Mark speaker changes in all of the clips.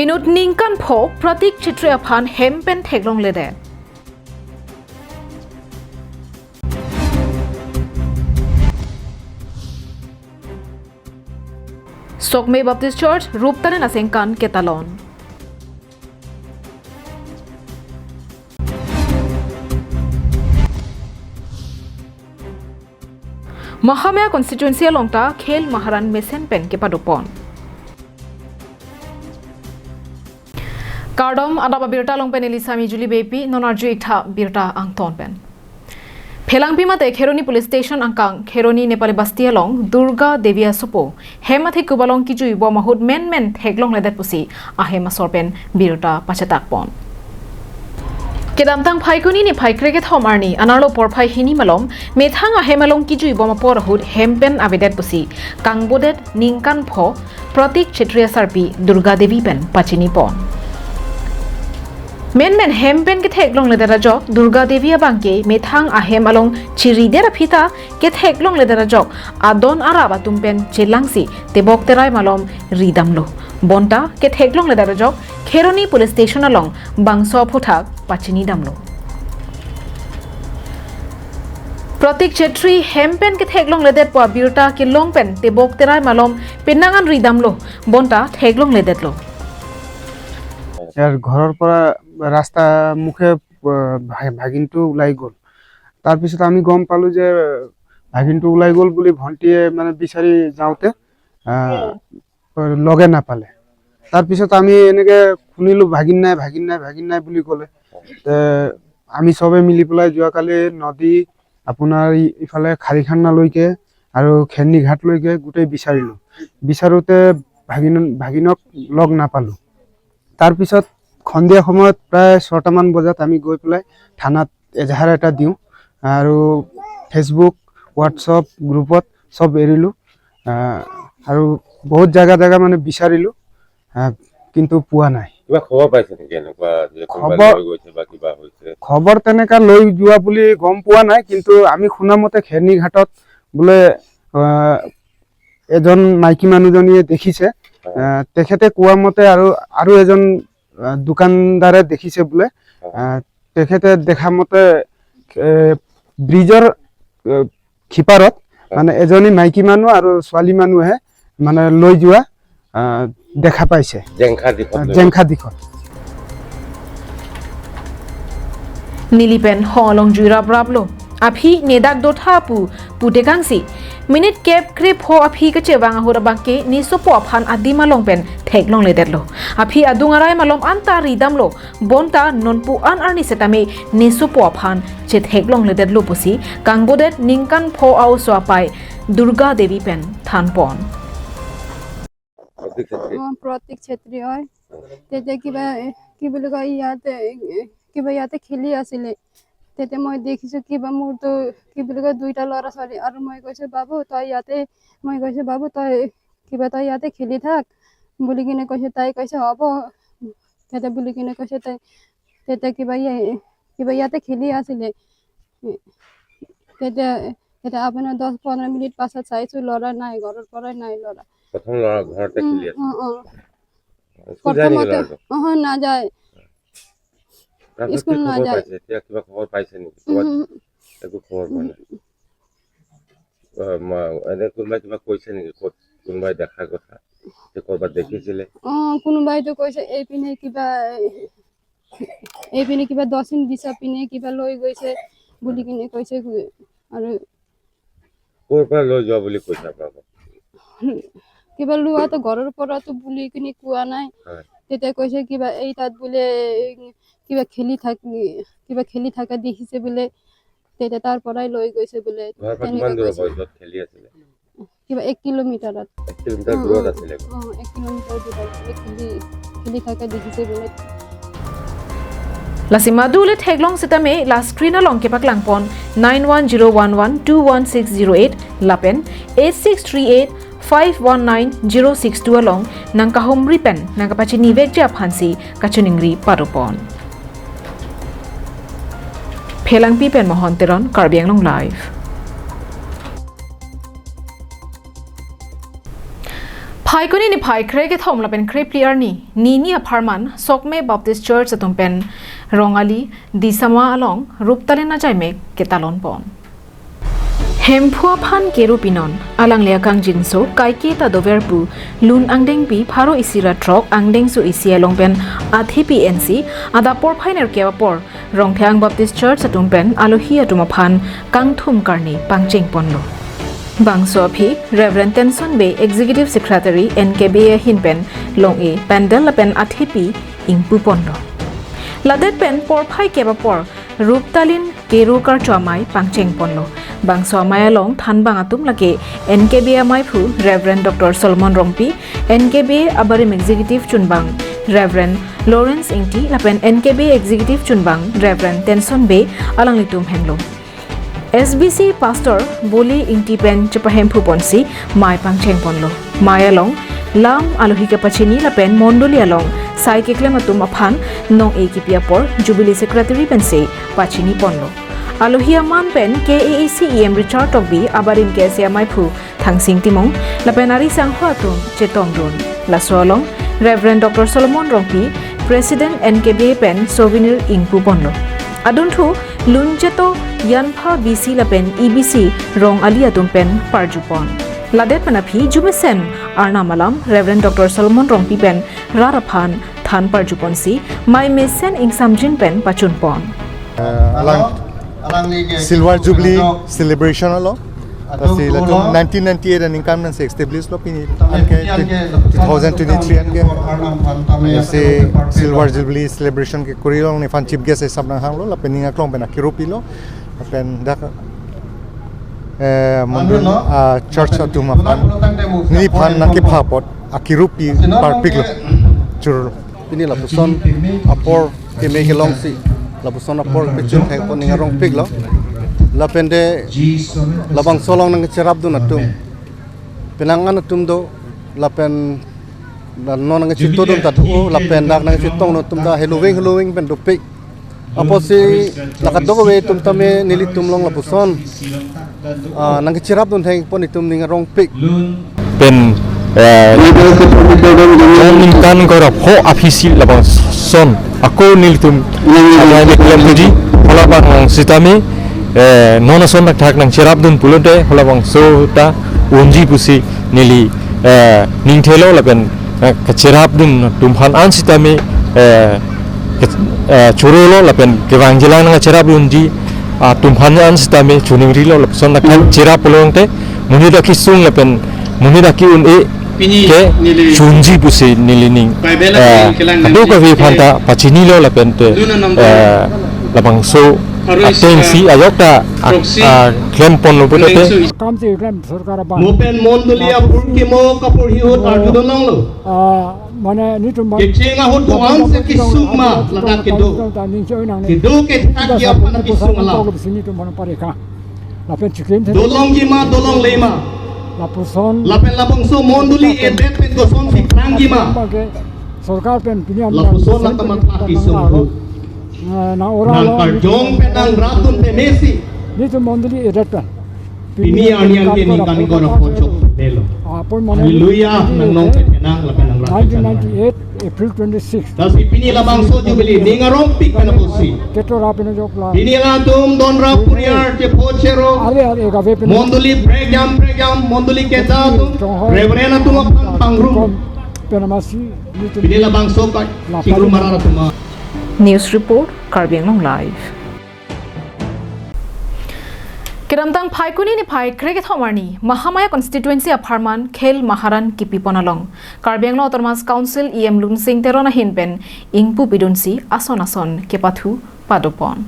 Speaker 1: Inut ningkan pho pratik chitria phan hempen theklong lede. Sokme Baptist Church Ruptane Nasengkan Ketalon. Mahamaya constituency longta KAL Maharan Mesen Pen ke padupon. KAL Adap Abirta long pen Elisami Juli Bepi nonarju itha birta angton pen. Phelangpi mate Kheroni police station angkang Kheroni Nepali Bastia long Durga Devia Sopo hemathi kubalong kijui bo mahud men theklong ledet pusi ahema sorpen birta pachatak pon. Kedamtang phaikuni ni phaikre ke thomarni anarlo porphai hini malom methang ahemalong kijui bo mapor hud hempen abedet pusi kangbodet ningkan pho pratik chetriya sarpi Durga Devi pen pachini pon. Men hempen ke theklong ledera jok Durga Devi abangke methang ahem along chiridera phita ke theklong ledera jok adon araba tumpen chelangsi tebok terai malom ridamlo bonta ke theklong ledera jok Kheroni police station along bangso phothak pachini damlo Pratik Chetri hempen ke theklong ledet po birta ke longpen tebok terai malom penangan ridamlo bonta theklong ledetlo
Speaker 2: यार घৰৰ পৰা ৰাস্তা মুখে ভাগিনটো ওলাই গ'ল তাৰ পিছত আমি গম পালো যে ভাগিনটো ওলাই গ'ল বুলি ভন্টিয়ে মানে বিচাৰি যাওতে লগে নাপালে তাৰ পিছত আমি এনেকে শুনিলো ভাগিন নাই বুলি ক'লে আমি সবে মিলি পেলাই যোৱাকালি নদী আপোনাৰ ইফালে খাৰিখান্নালৈকে আৰু খেৰনি ঘাটলৈকে গোটেই বিচাৰোতে ভাগিনক লগ নাপালো তাৰ পিছত খন্দিয়া সময়ত প্ৰায় 6টা মান বজাত আমি গৈ পেলাই থানাত এজাহাৰ এটা দিও আৰু ফেসবুক হোৱাটছআপ গ্ৰুপত সব এৰিলো আৰু বহুত জায়গা মানে বিচাৰিলো কিন্তু পোৱা নাই
Speaker 3: কিবা খবৰ পাইছে নেকি এনেকুৱা যে কোনোবা লৈ গৈছে বা কিবা হৈছে
Speaker 2: খবৰ তেনেকা লৈ যোৱা বুলি গম পোৱা নাই কিন্তু আমি শুনামতে খেৰনি ঘাটত বোলে এজন মাইকী মানুহজনীয়ে দেখিছে তেখেতে কোৱা মতে আৰু এজন দোকানদাৰে দেখিছে বোলে তেখেতে দেখা মতে ব্ৰিজৰ খিপাৰত মানে এজনী মাইকী মানুহ আৰু ছোৱালী মানুহে মানে লৈ যোৱা দেখা পাইছে Jengkha দিখত
Speaker 1: Nilipen holong jura brablo aphi nedak dotha putekangsi minute cap krip ho aphi ke chewang hora bangke ni sopo aphan adima longpen theklong ledetlo aphi adungarai malom anta ridamlo bonta nonpu an arni setame ni sopo aphan che theklong ledetlo pusi kangbodet ningkan pho au so apai Durga Devi pen thanpon
Speaker 4: pratik chetri hoy tete ki bole koi ইয়াতে খেলি আছিলে তেতে মই দেখিছো কিবা মোৰ তো কি বুলি কয় দুইটা লৰা ছোৱালী আৰু মই কৈছো বাবু তই ইয়াতে খেলি থাক বুলি কিনে কৈছে তাই কৈছে হ'ব তেতে বুলি কিনে কৈছে তাই তেতে কিবা ইয়াতে খেলি আছিলে তেতে আপোনাৰ 10-15 মিনিট পাছত চাইছো লৰা নাই ঘৰৰ পৰাই নাই লৰা
Speaker 3: প্ৰথম লৰা ঘৰতে খেলি আছে
Speaker 4: প্ৰথমতে না যায়
Speaker 3: স্কুল না যায় এতিয়া কিবা খবৰ পাইছে নেকি একো খবৰ পোৱা নাই এনে কোনোবাই কিবা কৈছে নেকি কোনোবাই দেখাৰ কথা যে কৰবাত দেখিছিলে
Speaker 4: কোনোবাই তো কৈছে এইপিনে কিবা দক্ষিণ দিশা পিনে কিবা লৈ গৈছে বুলি কিনে কৈছে আৰু
Speaker 3: ক'ৰ পৰা লৈ যোৱা বুলি কৈছে আপোনালোকক
Speaker 4: কিবা লোৱা তো ঘৰৰ পৰা তো বুলি কিনে কোৱা নাই তেতিয়া কৈছে কিবা এই তাত বোলে কিবা খেলি থাকা দেখিছে বোলে তেতিয়া তাৰ পৰাই লৈ গৈছে বোলে
Speaker 3: কিমান দূৰত খেলি আছিলে
Speaker 4: কিবা 1 কিলোমিটাৰত
Speaker 3: 1 কিলোমিটাৰ দূৰত আছিলে
Speaker 4: 1 কিলোমিটাৰ দূৰত খেলি থাকা দেখিছে বোলে
Speaker 1: Lasimadu theklong sitame last screen along ke paklangpon 9101121608 lapen 8638519062 along nangkahomri pen nangkapachi nivekja phansi kachuningri parupon Phelangpi pen mohonteron Karbianglong live Phai ko ni phai kre ke thom la pen kre player ni apartment Sokme Baptist Church atum pen rongali disama along ruptale na jai me ke talon pon Hemphua phan keru pinon alang lea kang jinso kaiki ta doverpu lun angdeng pi pharo isira trok angdeng su isia longpen athi PNC ada por phainer ke por rongthang Baptist Church atum pen alohi atuma phan kang thum karni pangcheng ponlo Bangso phi Reverend Tenson Bay Executive Secretary NKB hinpen long e pandel pen athi pi ingpu ponlo ladet pen por phai ke por ruptalin keru kar chomai pangcheng ponlo Bangso Mayalong Thanbang Atum Lake NKB Maipu Reverend Dr. Solomon Rongpi NKB Abarim Executive Chunbang Reverend Lawrence Ingti Lapen NKB Executive Chunbang Reverend Tenson Bay Alanglitum Henlo SBC Pastor Boli Ingti Pen Chapahem Puponsi Mai Pangcheng Ponlo Mayalong Lam Alohika Pachini Lapen Mondoli Along Sai Keklematum Aphan Nong Ekipiapor Jubilee Secretary Pense Pachini Ponlo Alohia man pen KAAC EM Richard Togbi abarim KSA Maipu Thangsing Timong Lapenari Sanghuatum Chetongdun Lasolong Reverend Dr. Solomon Rongpi President NKB Pen Souvenir Ingpu Ponlo Aduntu Lunjeto Yanpha BC Lapen EBC Rong Aliatum Pen Parjupon Ladet Panapi Jumesen Arna Malam Reverend Dr. Solomon Rongpi Pen Raraphan Than Parjuponsi Mai Mesen Ing Samjin Pen Pachunpon
Speaker 5: Silver Jubilee celebration alo. Kasi latung 1998 and income se established lo pini 2023 anke. Se Silver Jubilee celebration ke kurilong ni fan chief guest sab nang hang lo la peninga klong pena kirupi lo. Pen dak mondun church atuma fan ni fan nak phapot akirupi parpik lo. Chur ini la puson apor ke make long si la busona por picture thai ko ninga rong pig lo la pende la bang solong nang cherap du natum penangan natum do la pen la no nang chito dum tat o la pen dak nang chitong no tum da halloween pen do pig apo si la ka do we tum tame nili tum long la buson nang cherap dun thai ko ni tum ninga rong pig
Speaker 6: pen kan ko ho afisi la bang son aku nilitum ada yang puji hola bang sitami nona son nak thak nang cherap dun pulunte hola bang so ta unji pusi nili ningthelo laben ka cherap dun tumhan an sitami churolo laben kewang jelang nang cherap unji tumhan an sitami chuningri lo son nak cherap pulunte munida kisung laben munida ki un ke chunji pusi nilining adu ka vi phanta pachini lo lapente labang so atensi ayokta klem pon lo bote
Speaker 7: काम से claim सरकार बा
Speaker 8: मोपेन मोंदलिया पुरकी मो कपुर ही होत आजु दनंग लो
Speaker 7: माने निटुम
Speaker 8: के चेंगा होत दुआन से किसुमा लगा के दो के ताकिया पन किसुमा ला
Speaker 7: निटुम मन पारे का लापेन चिकेन
Speaker 8: दोलोंग की मा दोलोंग लेमा
Speaker 7: लापुसन
Speaker 8: लापेन लापंग सो मोंदुली ए बेट पेन को सोन फिक्रांग की मा
Speaker 7: सरकार पेन पिनिया
Speaker 8: लापुसन ला तमत किसुमा
Speaker 7: ना ओरा
Speaker 8: नंग पर जोंग पेनंग रातुन पे Messi
Speaker 7: निटुम मोंदली एडटन
Speaker 8: Pini anian ke ni kami gora pojok delo. Haleluya nang nong kenang lapan nang rakyat.
Speaker 7: 1998 April 26.
Speaker 8: Das pini labang so jubilee ni ngarong pik kana posi.
Speaker 7: Keto rapin jokla.
Speaker 8: Pini la tum don ra puriar ke pochero.
Speaker 7: Ale gawe pin.
Speaker 8: Monduli breakjam monduli ke tum. Reverena tum pangrum.
Speaker 7: Penamasi.
Speaker 8: Pini labang so ka siguru marara tum.
Speaker 1: News report Karbiang Long Live Kiramtang phai kuni ni phai kreke thomarni Mahamaya constituency apartment KAL Maharan kipi ponalong Karbiang Lo Autonomous Council EM Lun Sing Terona hinpen ingpu bidunsi ason kepathu padopon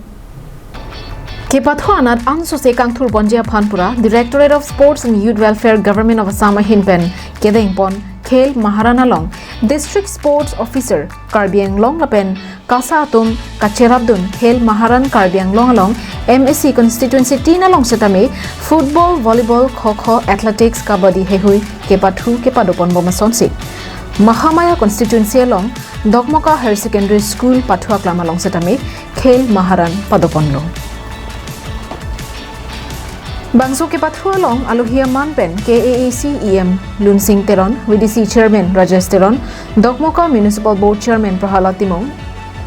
Speaker 1: Kepathu anat anso se kangthur bonjia phanpura Directorate of Sports and Youth Welfare Government of Assam hinpen kedengpon KAL Maharan along District Sports Officer Karbiang Long lapen Kasa atum kacherabdun KAL Maharan Karbiang Long along MSC constituency 3 along setame football volleyball kho athletics kabaddi hehui kepathu kepadopon bomasonsi Mahamaya constituency along Dokmoka Higher Secondary School Pathua Klam along setame KAL Maharan padopon lo Bangso ke pathua long alohia manpen KAAC EM Lunsing Teron VDC Chairman Rajesh Teron Dokmoka Municipal Board Chairman Prahalad Timong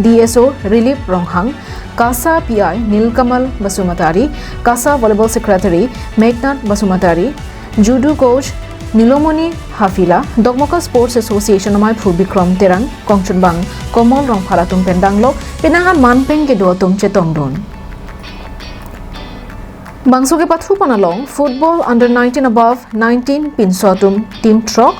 Speaker 1: DSO Relief Ronghang Kasa PI Nilkamal Basumatari Kasa Volleyball Secretary Meghnad Basumatari Judo Coach Nilomoni Hafila Dokmoka Sports Association Amai Phu Bikram Terang Kongchunbang Komol Rong Phalatum Pendanglok Penangan Manpeng ke Dotum Chetongdon Bangso ke pathu panalong football under 19 above 19 pinsotum team trok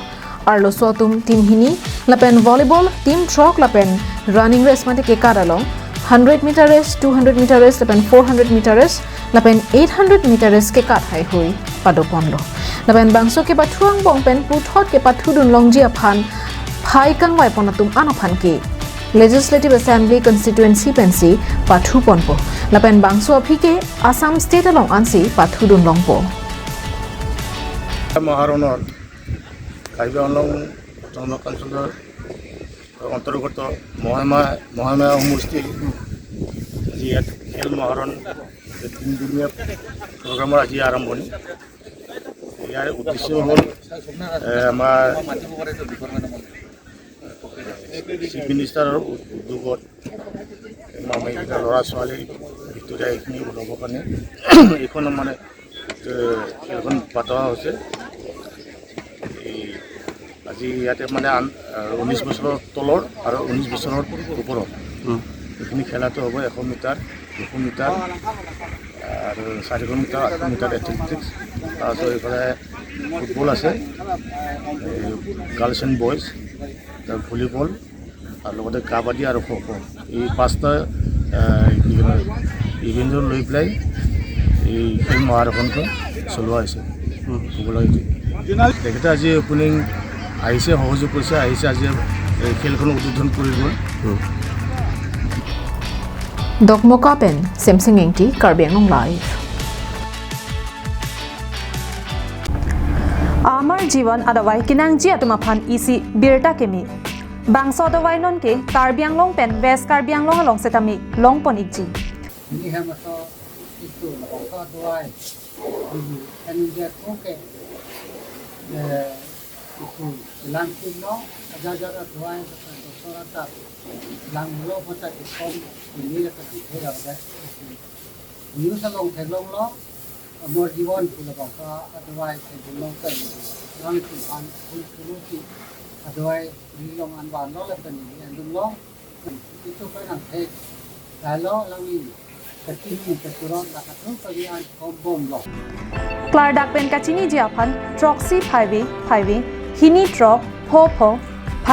Speaker 1: arlo sotum team hini lapen volleyball team trok lapen running race mate ke karalong 100 meter race 200 meter race lapen 400 meter race lapen 800 meter race ke kat hai hui padoponlo lapen bangso ke pathuang bongpen puthot ke pathu dun longji aphan phai kangwai ponatum anophan ke Legislative Assembly Constituency Pensi Pathu Ponpo Lapen Bangso Apike Assam State along Ansi Pathu Dun Longpo
Speaker 5: Maharonor Kaiba along Tono Consular Ontarogoto Mohama Musti Ziat El Maharon Dunia Program Raji Aramboni Yar Utisho Hol Chief Minister Udugot Mama Lora Swale Victoria Ekni Udogo Kane Ekon Mane Ekon Patoa Hose Aji Yate Mane 19 বছৰৰ তলৰ আৰু 19 বছৰৰ ওপৰৰ এইখিনি খেলাটো হ'ব 100 metre 200 metre আৰু 400 metre 800 metre athletics তাৰপিছত এইফালে ফুটবল আছে গাৰ্লছ এণ্ড বয়জ ভলীবল আৰু লগতে কাবাডী আৰু খো খো এই পাঁচটা ইভেণ্টৰ লৈ পেলাই এই খেল মহাৰথনখন চলোৱা হৈছে তেখেতে আজি অপেনিং আহিছে সহযোগ কৰিছে আহিছে আজি এই খেলখন উদ্বোধন কৰি গ'ল
Speaker 1: Dokmoka Pen Samsung Engti Karbi Anglong Live
Speaker 9: Amar Jiwan adawai kinang ji atumaphan isi birta kemi Bangso adawai non ke Karbi Anglong Pen West Karbi Anglong along setami long ponik ji
Speaker 10: Ni hamaso itu bangso adawai kan dia koke itu langkin no aja adawai sorata lang lo mata ikom ini la kasi thera ba new salong thelong lo amor jiwan pula bangso adawai se long kan lang an puluti adawai long an ban lo la kan ni an lo itu kan ang the dalo lang ni katini katuron la katun parian kombom lo
Speaker 9: Klar dak pen kachini ji aphan troxy 5 hini trop pho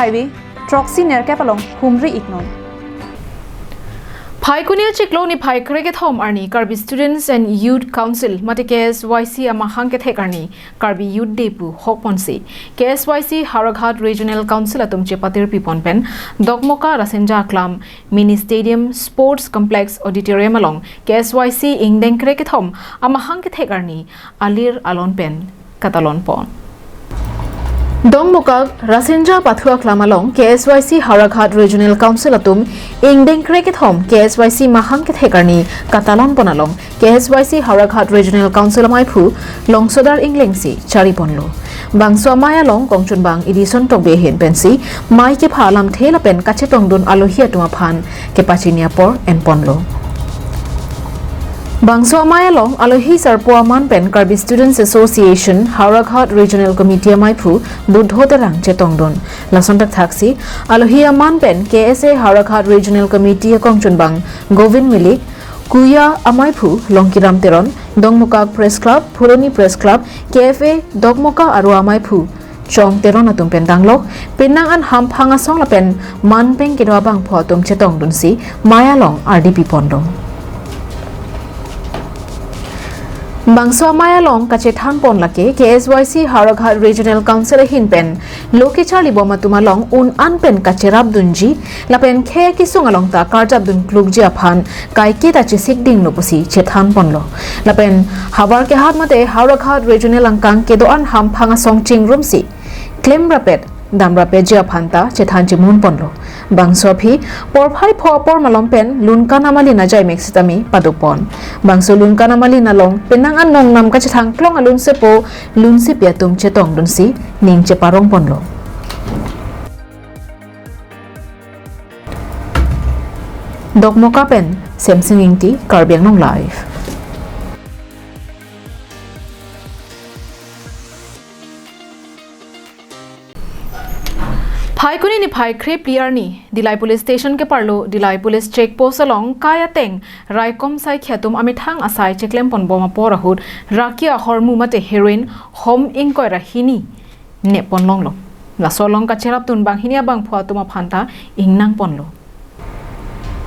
Speaker 9: 5 Troxy Nerkapalong Humri Ignon.
Speaker 1: Paikunia Chiklo ni Paikre get home Arni, Karbi Students and Youth Council, Matikes YC Amahanket Hekarni, Karbi Youth Depu, Hoponsi, KSYC Haraghat Regional Council Atum Chepatir Piponpen, Dokmoka Rasenja Klam, Mini Stadium Sports Complex Auditorium along, KSYC Ingdeng Kreket home, Amahanket Hekarni, Alir Alonpen, Katalon Pon. Dongmokag Rasenja Pathua Klamalong KSYC Haraghat Regional Council Atum Ingdeng Cricket Home KSYC Mahangket Hekarni Katalon Ponalong KSYC Haraghat Regional Council Maipu Longsodar Inglengsi Chariponlo Bangso Maya Long Kongchunbang Edison Togbehin Pensi Mai ke Phalam Thela Pen Kachetongdun Alohia Tumaphan ke Pachiniapor en Ponlo Bangso Maya Long Alohi Sarpoaman Pen Karbi Students Association Haraghat Regional Committee Maipu Budhotarang Chetongdon Lasontak Thaksi Alohi Aman Pen KSA Haraghat Regional Committee Kongchunbang Govin Milik Kuya Amaipu Longkiram Teron Dongmokag Press Club Puroni Press Club KFA Dogmoka Aru Amaipu Chong Teron Atum Pendanglok Penang an Hampanga Song Lapen Manpeng Kedwabang Photum Chetongdon Si Maya Long RDP Pondong Bangso Maya Long Kachethan Pon Lake KSYC Haraghat Regional Council Hinpen Loke Charlie Bomatuma Long Un Anpen Kacherab Dunji Lapen Khe Kisung Along Ta Karjab Dun Klugji Aphan Kaike Ta Chisik Ding Lopusi Chethan Ponlo Lapen Havar Ke Hat Mate Haraghat Regional Angkang Kedoan Ham Phanga Song Ching Rumsi Claim Rapid damra pe jia phanta chethan jimun ponlo bangso phi porphai pho por malom pen lunka namali na jai mexitami padupon bangso lunka namali na long penang an nong nam ka chethang klong alun se po lun se pia tum chetong dun si ning che parong ponlo dokmoka pen semsingingti karbiang nong live Phai kuni ni phai kre player ni Dilai police station ke parlo Dilai police check post along kaya teng raikom sai khatum amithang asai cheklem pon boma porahut rakia hormu mate heroin hom inkoi rahini ne ponlong lo la solong ka cherap tun bang hinia bang phwa tuma phanta ingnang ponlo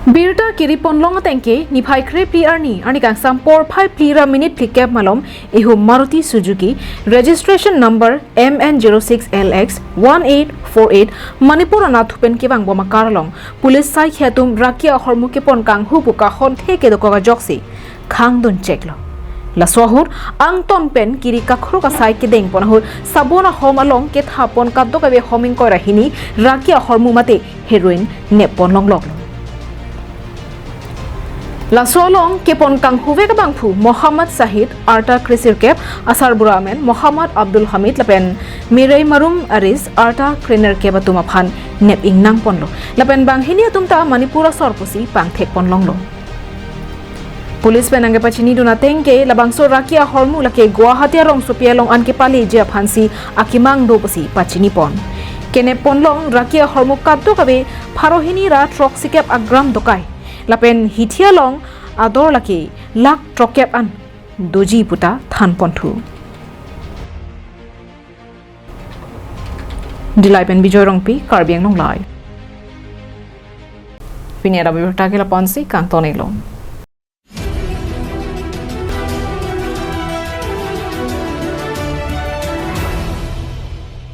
Speaker 1: Birta kiri ponlong tengke ni phai kre player ni ani kang sampor phai plira minute pickup malom ehu Maruti Suzuki registration number MN06LX1848 Manipur anathupen ke bang boma karalong police sai khatum rakia hormu ke pon kang hu puka hon theke doka joksi khang don check lo la sohur ang ton pen kiri kakhru ka sai ke deng ponahur sabona hom along ke thapon ka doka be homing ko rahini rakia hormu mate heroin ne ponlong lok La solong kepon kang huve ka bangphu Muhammad Sahid Arta Krisir Kep Asar Buramen Muhammad Abdul Hamid Lapen Mirai Marum Aris Arta Kriner Keba Tuma Phan Nep Ingnang Ponlo Lapen bang hini tumta Manipura Sorpusi Pang Thek Ponlong lo Police penangge pachini duna tengke labangso rakia hormu lake Guwahati rong supia long an ke pali je phansi akimang do pasi pachini pon kene ponlong rakia hormu kaddo kabe pharohini ra truck sikep agram dokai lapen hitia long ador laki lak trokep an doji puta than ponthu Dilai pen bijoy rongpi karbiang nong lai Pini Adap Abirta ke la ponsi kang tonelong